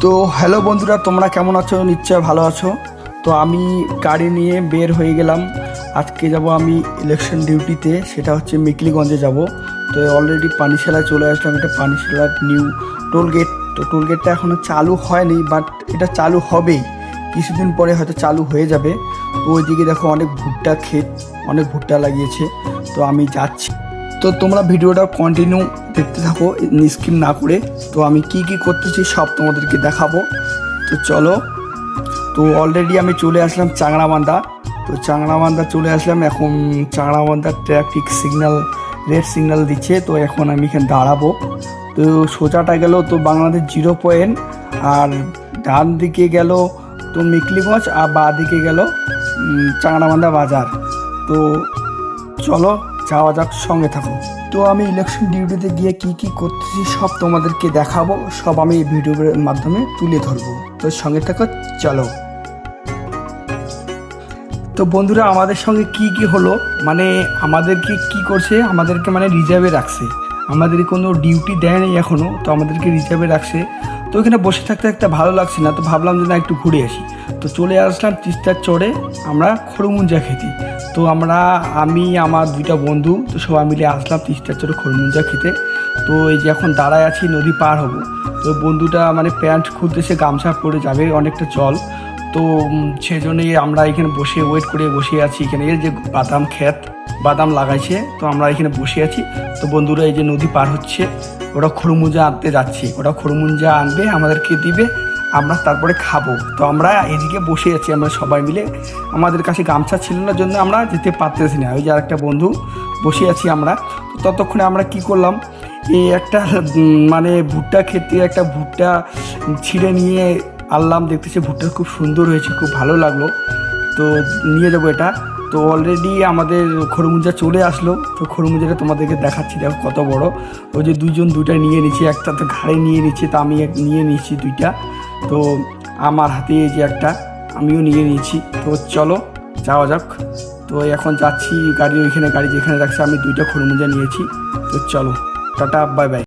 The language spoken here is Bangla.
তো হ্যালো বন্ধুরা, তোমরা কেমন আছো? নিশ্চয় ভালো আছো। তো আমি গাড়ি নিয়ে বের হয়ে গেলাম। আজকে যাব আমি ইলেকশন ডিউটিতে, সেটা হচ্ছে মেকলিগঞ্জে যাব। তো অলরেডি পানিশালায় চলে আসলাম। এটা পানিশালার নিউ টোল গেট। তো টোল গেটটা এখনও চালু হয়নি, বাট এটা চালু হবেই, কিছুদিন পরে হয়তো চালু হয়ে যাবে। তো ওইদিকে দেখো অনেক ভুট্টা ক্ষেত, অনেক ভুট্টা লাগিয়েছে। তো আমি যাচ্ছি। তো তোমরা ভিডিওটা কন্টিনিউ দেখতে থাকো, স্কিপ না করে। তো আমি কি কি করতেছি সব তোমাদেরকে দেখাবো। তো চলো। তো অলরেডি আমি চলে আসলাম চাংড়াবান্ধা। তো চাংড়াবান্ধা চলে আসলাম। এখন Changrabandha traffic signal, red signal দিচ্ছে। তো এখন আমি এখানে দাঁড়াবো। তো সোজাটা গেল তো বাংলাদেশ 0 পয়েন্ট, আর ডান দিকে গেল তো মেকলিগঞ্জ, আর বাঁ দিকে গেল চাংড়াবান্ধা বাজার। তো চলো যাওয়া যাক, সঙ্গে থাকো। তো আমি ইলেকশন ডিউটিতে গিয়ে কি কি করতেছি সব তোমাদেরকে দেখাবো, সব আমি এই ভিডিওর মাধ্যমে তুলে ধরবো। তো সঙ্গে থাকো, চলো। তো বন্ধুরা, আমাদের সঙ্গে কি কি হলো, মানে আমাদেরকে কি করছে, আমাদেরকে মানে রিজার্ভে রাখছে। আমাদের কোনো ডিউটি দেয়নি এখনও, তো আমাদেরকে রিজার্ভে রাখছে। তো ওখানে বসে থাকতে থাকতে ভালো লাগছে না, তো ভাবলাম যে না, একটু ঘুরে আসি। তো চলে আসলাম তিস্তার চড়ে আমরা খড়মুঞ্জা খেতে। তো আমি আমার 2টা বন্ধু, তো সবাই মিলে আসলাম তিস্তার চড়ে খড়মুঞ্জা খেতে। তো এই যে এখন দাঁড়ায় আছি, নদী পার হব। তো বন্ধুটা মানে প্যান্ট খুলতেছে, গামছা পরে যাবে, অনেকটা জল। তো সেজন্যই আমরা এখানে বসে ওয়েট করে বসে আছি। এখানে এই যে বাদাম ক্ষেত, বাদাম লাগাইছে, তো আমরা এখানে বসে আছি। তো বন্ধুরা এই যে নদী পার হচ্ছে, ওরা খড়মুঞ্জা আনতে যাচ্ছে। ওরা খড়মুঞ্জা আনবে, আমাদেরকে দিবে, আমরা তারপরে খাবো। তো আমরা এদিকে বসে আছি, আমরা সবাই মিলে। আমাদের কাছে গামছা ছিল না জন্য আমরা যেতে পারতেছি না। ওই যে আরেকটা বন্ধু বসে আছি আমরা। তো ততক্ষণে আমরা কি করলাম, এই একটা মানে ভুট্টা খেতে একটা ভুট্টা ছিঁড়ে নিয়ে আনলাম। দেখতেছি ভুট্টা খুব সুন্দর হয়েছে, খুব ভালো লাগলো। তো নিয়ে যাবো এটা। তো অলরেডি আমাদের খড়মুঞ্জা চলে আসলো। তো খড়মুঞ্জাটা তোমাদেরকে দেখাচ্ছি, দেখো কত বড়। ওই যে 2টা নিয়ে নিচ্ছি, একটা তো ঘাড়ে নিয়ে নিচ্ছি। তো আমি নিয়ে নিচ্ছি 2টা। তো আমার হাতে এই যে একটা, আমিও নিয়ে নিয়েছি। তো চলো যাওয়া যাক। তো এখন যাচ্ছি গাড়ি ওইখানে, গাড়ি যেখানে রাখছে আমি 2টা খড়মুঞ্জা নিয়েছি। তো চলো, টাটা, বাই বাই।